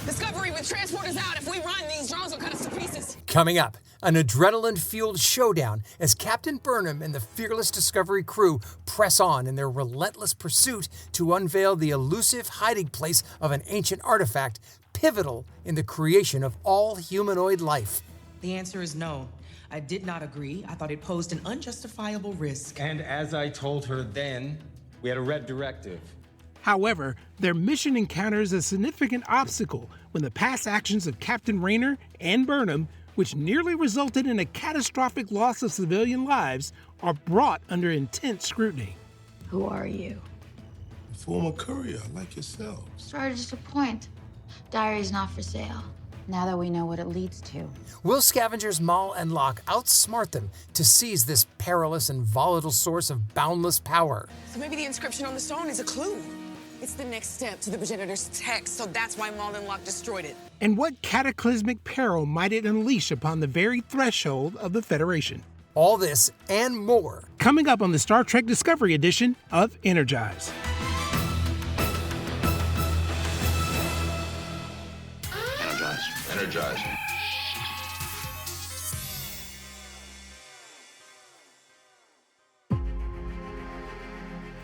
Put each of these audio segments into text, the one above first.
Discovery with transporters out. If we run, these drones will cut us to pieces. Coming up, an adrenaline-fueled showdown as Captain Burnam and the fearless Discovery crew press on in their relentless pursuit to unveil the elusive hiding place of an ancient artifact pivotal in the creation of all humanoid life. The answer is no. I did not agree. I thought it posed an unjustifiable risk. And as I told her then, we had a red directive. However, their mission encounters a significant obstacle when the past actions of Captain Reiner and Burnam, which nearly resulted in a catastrophic loss of civilian lives, are brought under intense scrutiny. Who are you? A former courier like yourselves. Sorry to disappoint. Diary's not for sale. Now that we know what it leads to. Will scavengers Moll and L'ak outsmart them to seize this perilous and volatile source of boundless power? So maybe the inscription on the stone is a clue. It's the next step to the progenitor's text, so that's why Moll and L'ak destroyed it. And what cataclysmic peril might it unleash upon the very threshold of the Federation? All this and more. Coming up on the Star Trek Discovery edition of Energize. Energize.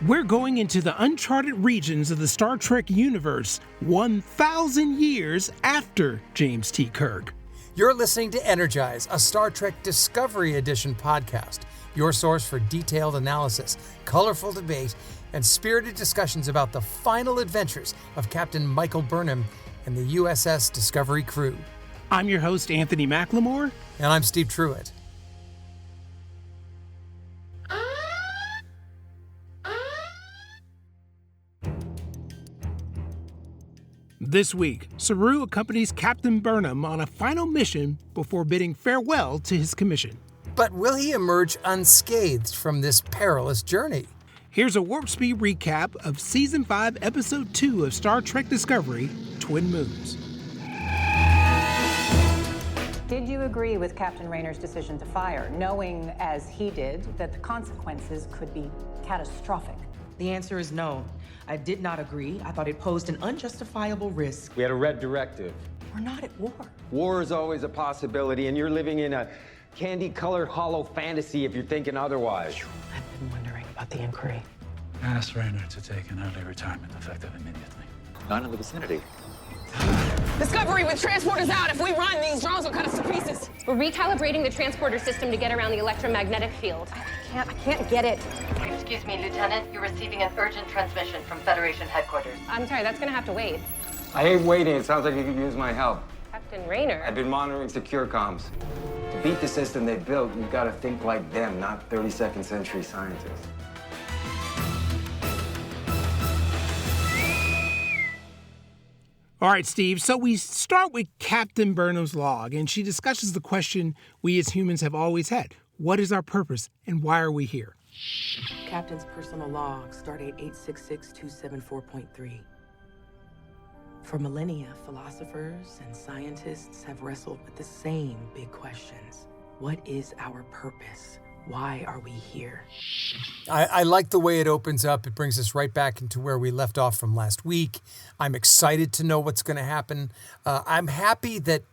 We're going into the uncharted regions of the Star Trek universe 1,000 years after James T. Kirk. You're listening to Energize, a Star Trek Discovery Edition podcast, your source for detailed analysis, colorful debate, and spirited discussions about the final adventures of Captain Michael Burnam and the USS Discovery crew. I'm your host, Anthony McLemore. And I'm Steve Truitt. This week, Saru accompanies Captain Burnam on a final mission before bidding farewell to his commission. But will he emerge unscathed from this perilous journey? Here's a Warp Speed recap of Season 5, Episode 2 of Star Trek Discovery, Twin Moons. Did you agree with Captain Rainer's decision to fire, knowing, as he did, that the consequences could be catastrophic? The answer is no. I did not agree. I thought it posed an unjustifiable risk. We had a red directive. We're not at war. War is always a possibility, and you're living in a candy-colored hollow fantasy if you're thinking otherwise. I've been wondering about the inquiry. Ask Rainer to take an early retirement effective immediately. Not in the vicinity. Discovery with transporters out. If we run, these drones will cut us to pieces. We're recalibrating the transporter system to get around the electromagnetic field. I can't get it. Excuse me, Lieutenant. You're receiving an urgent transmission from Federation headquarters. I'm sorry, that's gonna have to wait. I hate waiting. It sounds like you could use my help. Captain Rainer. I've been monitoring secure comms. To beat the system they built, you've got to think like them, not 32nd century scientists. All right, Steve, so we start with Captain Burnham's log, and she discusses the question we as humans have always had. What is our purpose, and why are we here? Captain's personal log, stardate 866274.3. For millennia, philosophers and scientists have wrestled with the same big questions. What is our purpose? Why are we here? I like the way it opens up. It brings us right back into where we left off from last week. I'm excited to know what's going to happen. I'm happy that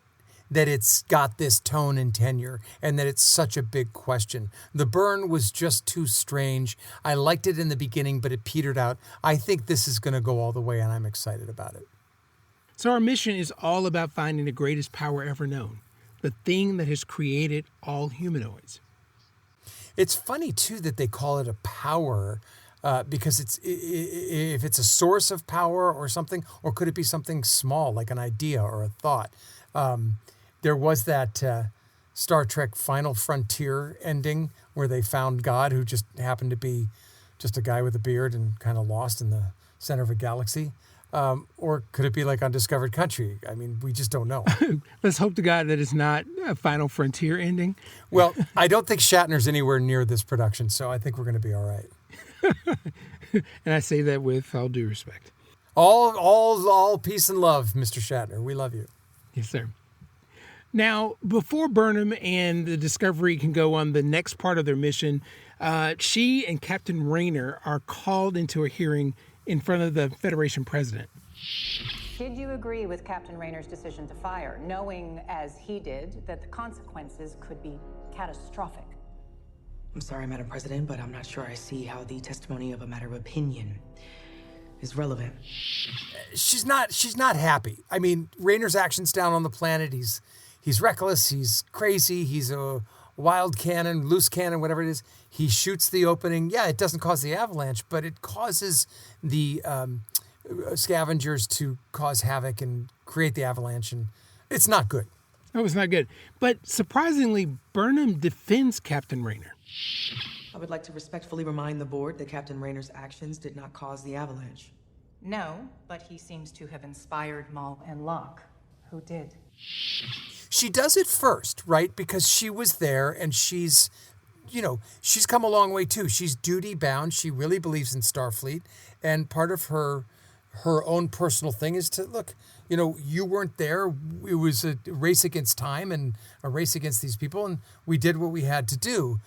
it's got this tone and tenure and that it's such a big question. The burn was just too strange. I liked it in the beginning, but it petered out. I think this is going to go all the way, and I'm excited about it. So our mission is all about finding the greatest power ever known, the thing that has created all humanoids. It's funny, too, that they call it a power because if it's a source of power or something, or could it be something small like an idea or a thought? There was that Star Trek Final Frontier ending where they found God, who just happened to be just a guy with a beard and kind of lost in the center of a galaxy. Or could it be like Undiscovered Country? I mean, we just don't know. Let's hope to God that it's not a Final Frontier ending. Well, I don't think Shatner's anywhere near this production, so I think we're going to be all right. And I say that with all due respect. All peace and love, Mr. Shatner. We love you. Yes, sir. Now, before Burnham and the Discovery can go on the next part of their mission, she and Captain Rainer are called into a hearing in front of the Federation president. Did you agree with Captain Rainer's decision to fire, knowing, as he did, that the consequences could be catastrophic? I'm sorry, Madam President, but I'm not sure I see how the testimony of a matter of opinion is relevant. She's not happy. I mean, Rainer's actions down on the planet, he's reckless, he's crazy, he's a wild cannon, loose cannon, whatever it is. He shoots the opening. Yeah, it doesn't cause the avalanche, but it causes the scavengers to cause havoc and create the avalanche, and it's not good. Oh, it's not good. But surprisingly, Burnham defends Captain Rainer. I would like to respectfully remind the board that Captain Rainer's actions did not cause the avalanche. No, but he seems to have inspired Moll and L'ak, who did. She does it first, right? Because she was there and she's come a long way too. She's duty bound. She really believes in Starfleet. And part of her own personal thing is to look, you weren't there. It was a race against time and a race against these people. And we did what we had to do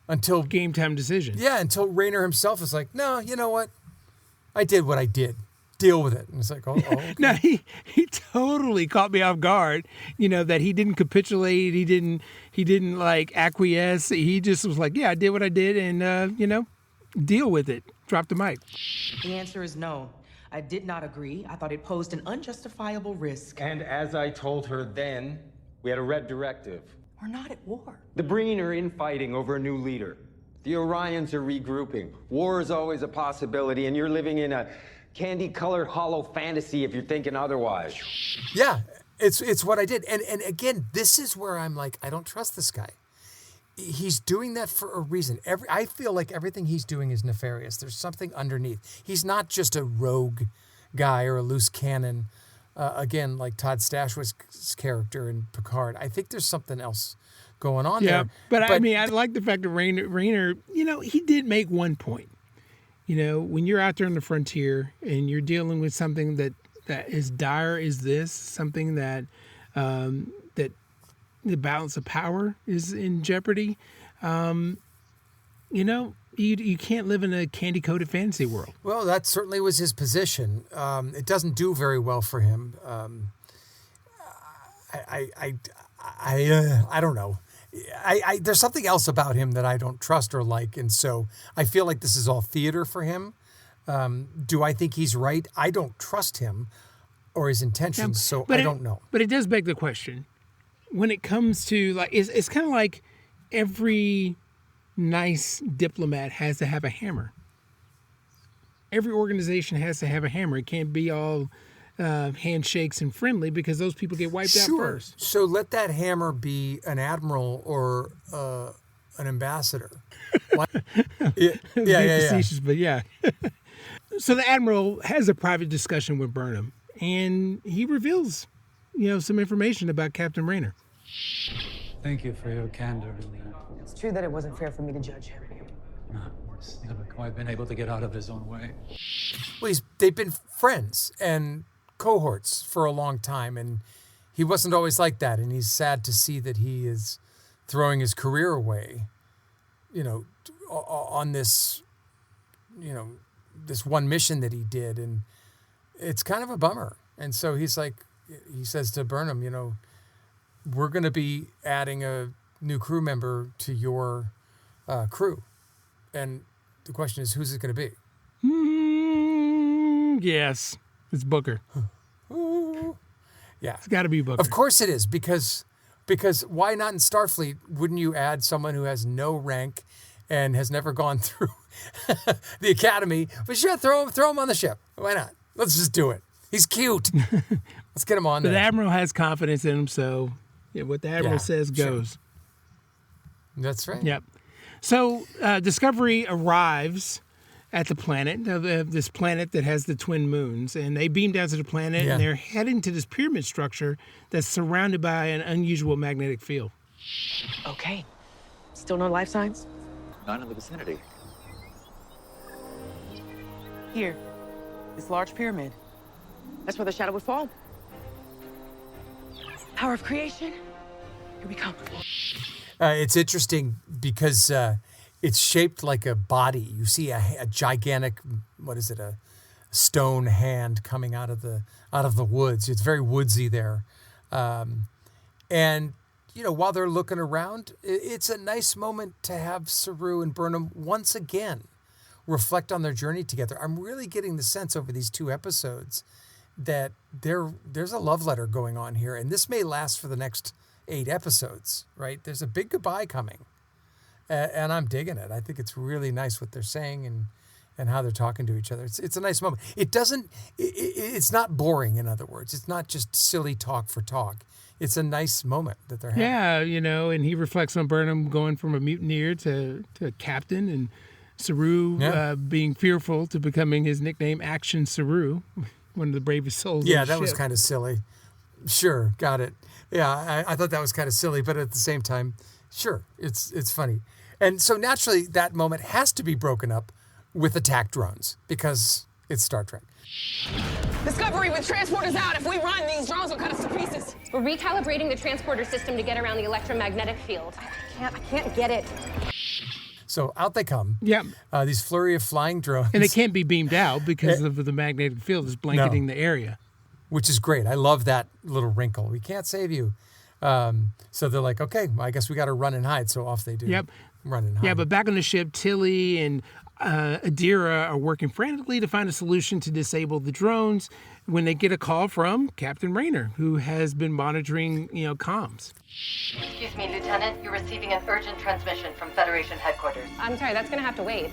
until game time decision. Yeah. Until Rainer himself is like, no, you know what? I did what I did. Deal with it. And it's like, okay. No, he totally caught me off guard. That he didn't capitulate. He didn't like acquiesce. He just was like, yeah, I did what I did, and deal with it. Drop the mic. The answer is no. I did not agree. I thought it posed an unjustifiable risk. And as I told her then, we had a red directive. We're not at war. The Breen are infighting over a new leader. The Orions are regrouping. War is always a possibility, and you're living in a candy-colored hollow fantasy if you're thinking otherwise. Yeah, it's what I did. And again, this is where I'm like, I don't trust this guy. He's doing that for a reason. I feel like everything he's doing is nefarious. There's something underneath. He's not just a rogue guy or a loose cannon, again, like Todd Stashwood's character in Picard. I think there's something else going on there. But I mean, I like the fact that Rainer, he did make one point. When you're out there on the frontier and you're dealing with something that is dire as this, something that that the balance of power is in jeopardy, you can't live in a candy-coated fantasy world. Well, that certainly was his position. It doesn't do very well for him. I don't know. There's something else about him that I don't trust or like, and so I feel like this is all theater for him. Do I think he's right? I don't trust him or his intentions, so I don't know. But it does beg the question. When it comes to, like, it's kind of like every nice diplomat has to have a hammer. Every organization has to have a hammer. It can't be all handshakes and friendly, because those people get wiped out first. So let that hammer be an admiral or an ambassador. Facetious, but yeah. So the admiral has a private discussion with Burnham, and he reveals, some information about Captain Rainer. Thank you for your candor. It's true that it wasn't fair for me to judge him. No, he's never quite been able to get out of his own way. Well, they've been friends and cohorts for a long time, and he wasn't always like that, and he's sad to see that he is throwing his career away, on this, this one mission that he did, and it's kind of a bummer. And so he says to Burnham, we're going to be adding a new crew member to your crew, and the question is, who's it going to be? Yes. It's Booker. Yeah. It's got to be Booker. Of course it is, because why not in Starfleet? Wouldn't you add someone who has no rank and has never gone through the academy? But sure, throw him on the ship. Why not? Let's just do it. He's cute. Let's get him on there. The Admiral has confidence in him, so what the Admiral says goes. Sure. That's right. Yep. So Discovery arrives at the planet, this planet that has the twin moons, and they beam down to the planet, and they're heading to this pyramid structure that's surrounded by an unusual magnetic field. Okay. Still no life signs? None in the vicinity. Here. This large pyramid. That's where the shadow would fall. Power of creation. Here we come. It's interesting because it's shaped like a body. You see a gigantic, what is it, stone hand coming out of the woods. It's very woodsy there. And, while they're looking around, it's a nice moment to have Saru and Burnham once again reflect on their journey together. I'm really getting the sense over these 2 episodes that there's a love letter going on here, and this may last for the next 8 episodes, right? There's a big goodbye coming, and I'm digging it. I think it's really nice what they're saying and how they're talking to each other. It's a nice moment. It's not boring, in other words. It's not just silly talk for talk. It's a nice moment that they're having. Yeah, and he reflects on Burnham going from a mutineer to a captain, and Saru being fearful to becoming his nickname, Action Saru, one of the bravest souls. Yeah, on the that was ship. kind of silly. Sure, got it. Yeah, I thought that was kind of silly, but at the same time, sure, it's funny. And so naturally, that moment has to be broken up with attack drones because it's Star Trek. Discovery with transporters out. If we run, these drones will cut us to pieces. We're recalibrating the transporter system to get around the electromagnetic field. I can't get it. So out they come. Yep. These flurry of flying drones. And they can't be beamed out because of the magnetic field is blanketing the area. Which is great. I love that little wrinkle. We can't save you. So they're like, okay, well, I guess we got to run and hide. So off they do. Yep. Run and hide. Yeah, but back on the ship, Tilly and Adira are working frantically to find a solution to disable the drones when they get a call from Captain Rainer, who has been monitoring, comms. Excuse me, Lieutenant. You're receiving an urgent transmission from Federation headquarters. I'm sorry, that's gonna have to wait.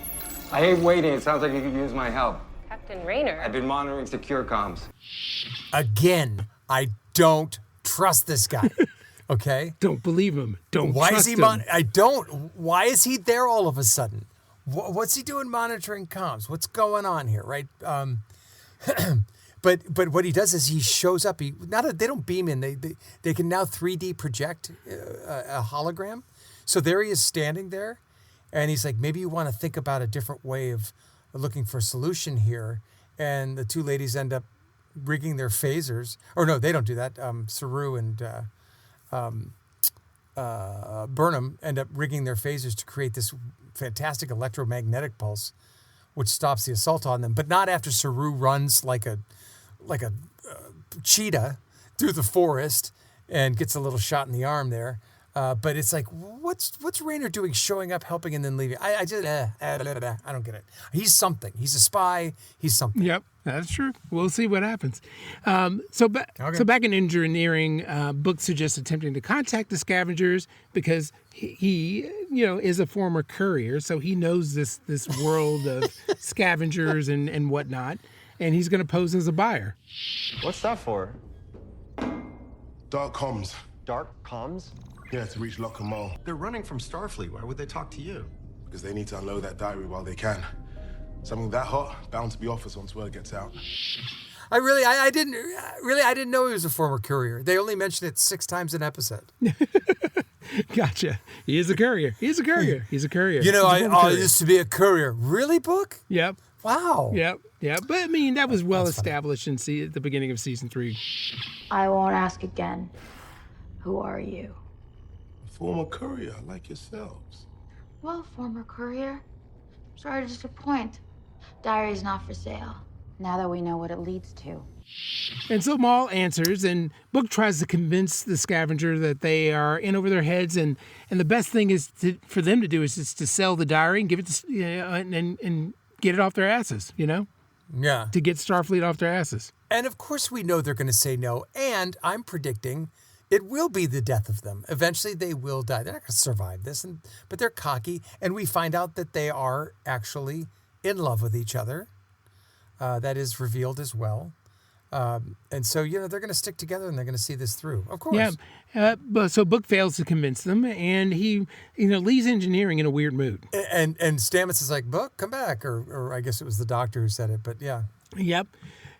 I hate waiting. It sounds like you could use my help. Captain Rainer? I've been monitoring secure comms. Again, I don't trust this guy. Okay? Don't believe him. Don't Why trust is he him. I don't. Why is he there all of a sudden? What's he doing monitoring comms? What's going on here, right? But what he does is he shows up. They don't beam in. They can now 3D project a hologram. So there he is standing there, and he's like, maybe you want to think about a different way of looking for a solution here. And the 2 ladies end up rigging their phasers. Or no, they don't do that. Saru and Burnham end up rigging their phasers to create this fantastic electromagnetic pulse, which stops the assault on them. But not after Saru runs like a cheetah through the forest and gets a little shot in the arm there. But it's like, what's Rainer doing, showing up, helping, and then leaving? I don't get it. He's something. He's a spy. He's something. Yep, that's true. We'll see what happens. So back in engineering, Book suggests attempting to contact the scavengers because he is a former courier, so he knows this world of scavengers and whatnot, and he's going to pose as a buyer. What's that for? Dark comms. Dark comms? Yeah, to reach L'ak and Moll. They're running from Starfleet. Why would they talk to you? Because they need to unload that diary while they can. Something that hot, bound to be offered once word gets out. I didn't know he was a former courier. They only mentioned it 6 times an episode. Gotcha. He is a courier. He's a courier. I used to be a courier. Really, Book? Yep. Wow. Yep. But I mean, that was well established at the beginning of season 3. I won't ask again. Who are you? A former courier like yourselves. Well, former courier. Sorry to disappoint. Diary's not for sale. Now that we know what it leads to. And so Moll answers, and Book tries to convince the scavenger that they are in over their heads, and the best thing is for them to do is just to sell the diary and give it to, and get it off their asses, Yeah. To get Starfleet off their asses. And of course we know they're going to say no, and I'm predicting it will be the death of them. Eventually they will die. They're not going to survive this, but they're cocky, and we find out that they are actually in love with each other. That is revealed as well. And so, they're going to stick together and they're going to see this through, of course. Yeah. But so Book fails to convince them, and he, leaves engineering in a weird mood. And Stamets is like, Book, come back. Or I guess it was the doctor who said it, but yeah. Yep.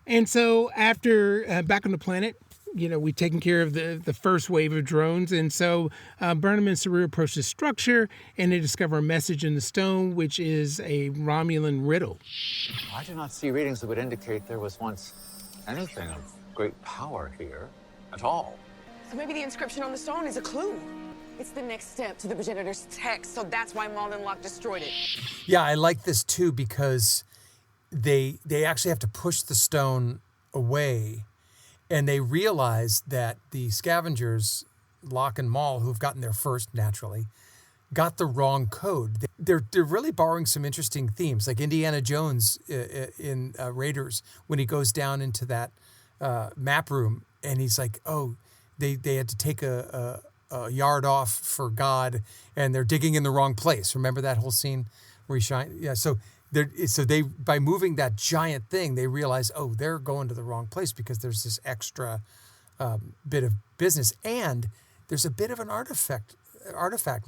And so after back on the planet, we've taken care of the first wave of drones. And so Burnham and Saru approach the structure, and they discover a message in the stone, which is a Romulan riddle. I do not see readings that would indicate there was once anything of great power here at all. So maybe the inscription on the stone is a clue. It's the next step to the progenitor's text, so that's why Moll and L'ak destroyed it. Yeah, I like this too because they actually have to push the stone away, and they realize that the scavengers, L'ak and Moll, who've gotten there first naturally, got the wrong code. They're really borrowing some interesting themes, like Indiana Jones in Raiders, when he goes down into that map room and he's like, oh, they had to take a yard off for God, and they're digging in the wrong place. Remember that whole scene where he shines? Yeah. So they by moving that giant thing, they realize, oh, they're going to the wrong place because there's this extra bit of business, and there's a bit of an artifact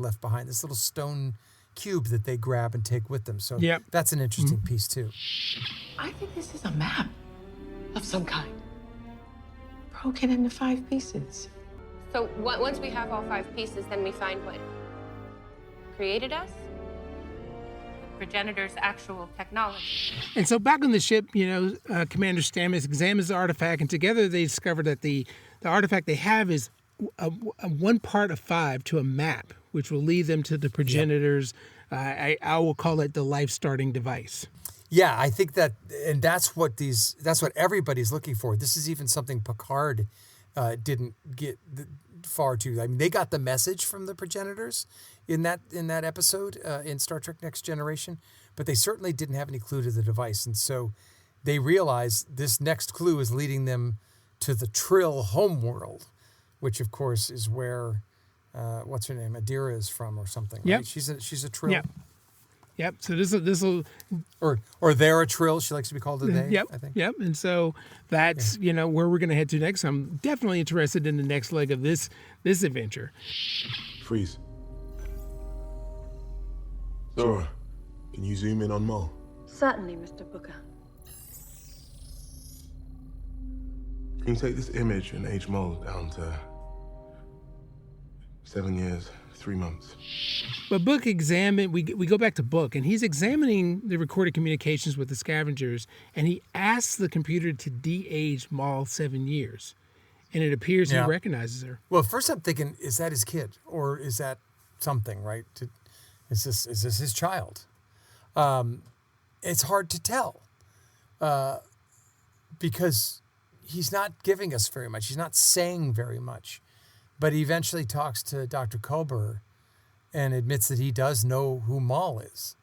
left behind, this little stone cube that they grab and take with them. So that's an interesting piece too. I think this is a map of some kind, broken into 5 pieces. So once we have all 5 pieces, then we find what created us? The progenitor's actual technology. And so back on the ship, Commander Stamets examines the artifact, and together they discover that the artifact they have is a 1 part of 5 to a map, which will lead them to the progenitors. I will call it the life-starting device. Yeah, I think that, and that's what everybody's looking for. This is even something Picard didn't get far too. I mean, they got the message from the progenitors in that episode in Star Trek Next Generation, but they certainly didn't have any clue to the device, and so they realize this next clue is leading them to the Trill homeworld, which of course is where what's her name, Adira, is from, or something. Right? Yep. She's a Trill. Yep. So this will, or they're a Trill. She likes to be called a they. Yep. I think. Yep. And so that's where we're going to head to next. I'm definitely interested in the next leg of this adventure. Freeze. Zora, can you zoom in on Moll? Certainly, Mr. Booker. Can you take this image and age Moll down to 7 years, 3 months? But Book we go back to Book, and he's examining the recorded communications with the scavengers, and he asks the computer to de-age Moll 7 years. And it appears he recognizes her. Well, first I'm thinking, is that his kid? Or is that something, right? Is this his child? It's hard to tell because he's not giving us very much. He's not saying very much. But he eventually talks to Dr. Culber and admits that he does know who Moll is,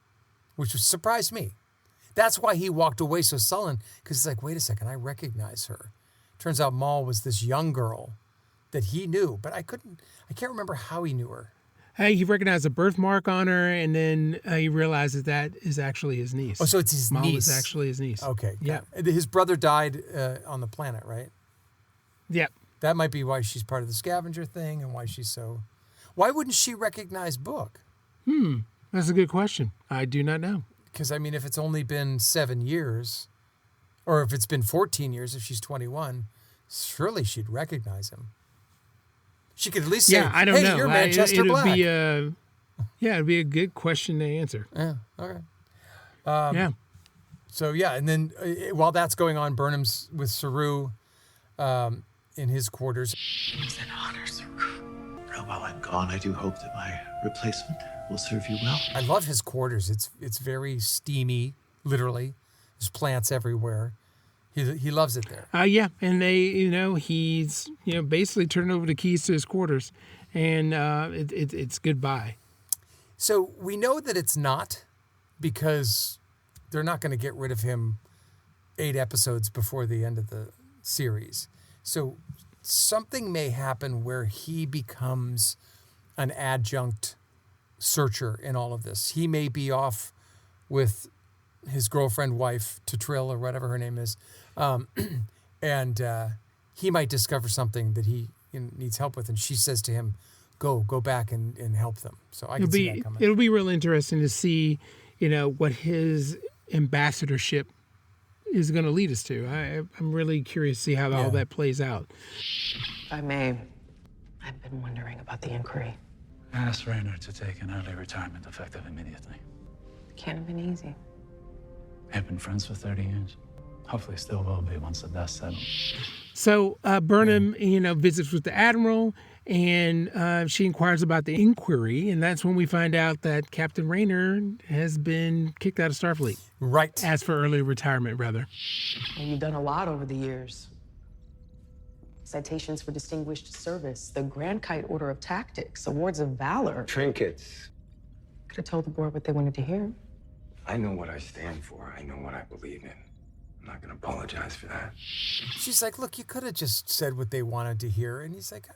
which surprised me. That's why he walked away so sullen, because he's like, wait a second, I recognize her. Turns out Moll was this young girl that he knew, but I can't remember how he knew her. He recognized a birthmark on her, and then he realizes that is actually his niece. Oh, so it's his niece. Moll is actually his niece. Okay. Yeah. His brother died on the planet, right? Yep. That might be why she's part of the scavenger thing, and why she's so... Why wouldn't she recognize Book? That's a good question. I do not know. Because, I mean, if it's only been 7 years, or if it's been 14 years, if she's 21, surely she'd recognize him. She could at least say, I don't know. You're Manchester Black. It'd be a good question to answer. Yeah, okay. So, and then while that's going on, Burnham's with Saru in his quarters. It was an honor, Saru. Well, while I'm gone, I do hope that my replacement will serve you well. I love his quarters. It's very steamy, literally. There's plants everywhere. He loves it there. And they, he's basically turned over the keys to his quarters, and it's goodbye. So we know that it's not, because they're not going to get rid of him 8 episodes before the end of the series. So something may happen where he becomes an adjunct searcher in all of this. He may be off with his girlfriend, wife, Trill, or whatever her name is, and he might discover something that he needs help with, and she says to him, go back and help them. So I can see that coming. It'll be real interesting to see, what his ambassadorship is going to lead us to. I'm really curious to see how all that plays out. If I may, I've been wondering about the inquiry. Ask Rainer to take an early retirement effective immediately. It can't have been easy. They've been friends for 30 years. Hopefully still will be once the dust settles. So Burnham, visits with the Admiral, And she inquires about the inquiry, and that's when we find out that Captain Rainer has been kicked out of Starfleet. Right. Asked for early retirement, rather. And you've done a lot over the years. Citations for distinguished service, the Grand Kite Order of Tactics, awards of valor. Trinkets. Could have told the board what they wanted to hear. I know what I stand for. I know what I believe in. I'm not gonna apologize for that. She's like, look, you could have just said what they wanted to hear. And he's like,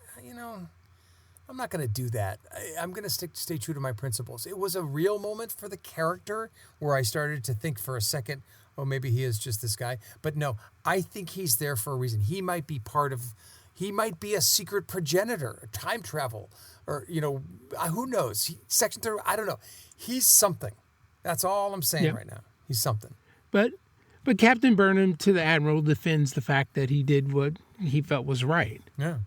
I'm not going to do that. I'm going to stay true to my principles. It was a real moment for the character where I started to think for a second, oh, maybe he is just this guy. But no, I think he's there for a reason. He might be he might be a secret progenitor, time travel, or, who knows? Section 3, I don't know. He's something. That's all I'm saying right now. He's something. But Captain Burnham, to the Admiral, defends the fact that he did what he felt was right. Yeah.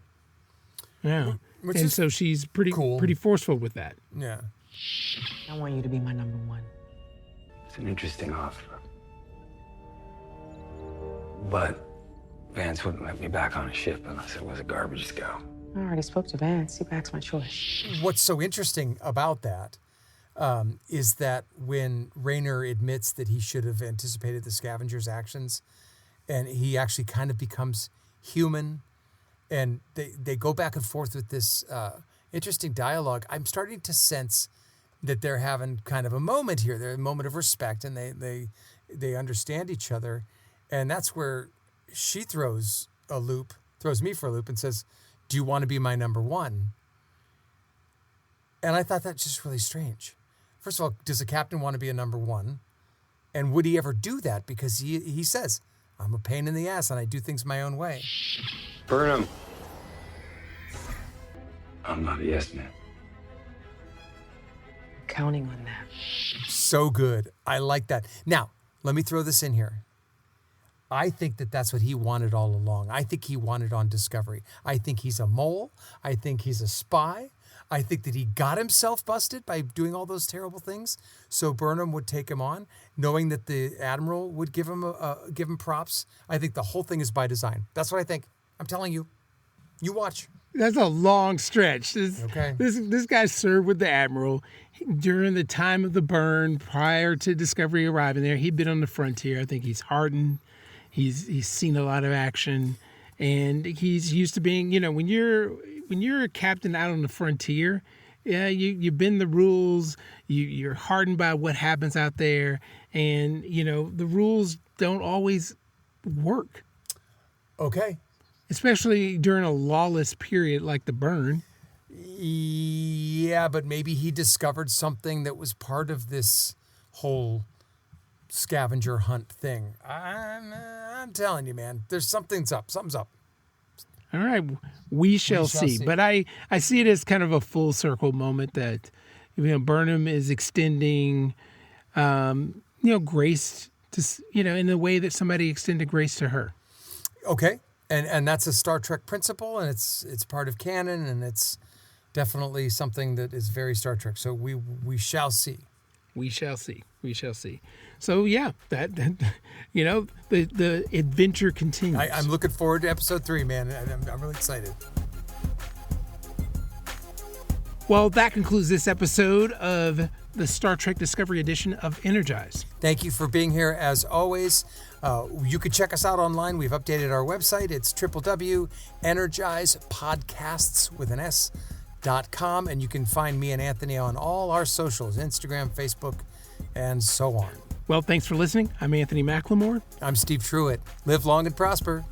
Yeah. And so she's pretty forceful with that. Yeah. I want you to be my number one. It's an interesting offer. But Vance wouldn't let me back on a ship unless it was a garbage scow. I already spoke to Vance. He backs my choice. What's so interesting about that is that when Rainer admits that he should have anticipated the scavengers' actions, and he actually kind of becomes human, and they go back and forth with this interesting dialogue, I'm starting to sense that they're having kind of a moment here. They're a moment of respect, and they understand each other. And that's where she throws me for a loop and says, do you want to be my number one? And I thought that's just really strange. First of all, does a captain want to be a number one? And would he ever do that? Because he says, I'm a pain in the ass and I do things my own way. Burnham. I'm not a yes man. Counting on that. So good. I like that. Now, let me throw this in here. I think that that's what he wanted all along. I think he wanted on Discovery. I think he's a mole. I think he's a spy. I think that he got himself busted by doing all those terrible things. So Burnham would take him on, knowing that the Admiral would give him props. I think the whole thing is by design. That's what I think. I'm telling you. You watch. That's a long stretch. This guy served with the Admiral during the time of the burn, prior to Discovery arriving there. He'd been on the frontier. I think he's hardened. He's seen a lot of action, and he's used to being, when you're a captain out on the frontier, you bend the rules, you're hardened by what happens out there, and the rules don't always work. Okay. Especially during a lawless period like the burn. Yeah, but maybe he discovered something that was part of this whole scavenger hunt thing. I'm telling you, man, something's up. Something's up. All right, we shall see. But I see it as kind of a full circle moment that Burnham is extending grace to in the way that somebody extended grace to her. Okay. And that's a Star Trek principle, and it's part of canon, and it's definitely something that is very Star Trek. So we shall see. We shall see. We shall see. So yeah, that the adventure continues. I'm looking forward to episode 3, man. I'm really excited. Well, that concludes this episode of the Star Trek Discovery edition of Energize. Thank you for being here as always. You can check us out online. We've updated our website. It's www.energizepodcasts.com, and you can find me and Anthony on all our socials, Instagram, Facebook, and so on. Well, thanks for listening. I'm Anthony McLemore. I'm Steve Truitt. Live long and prosper.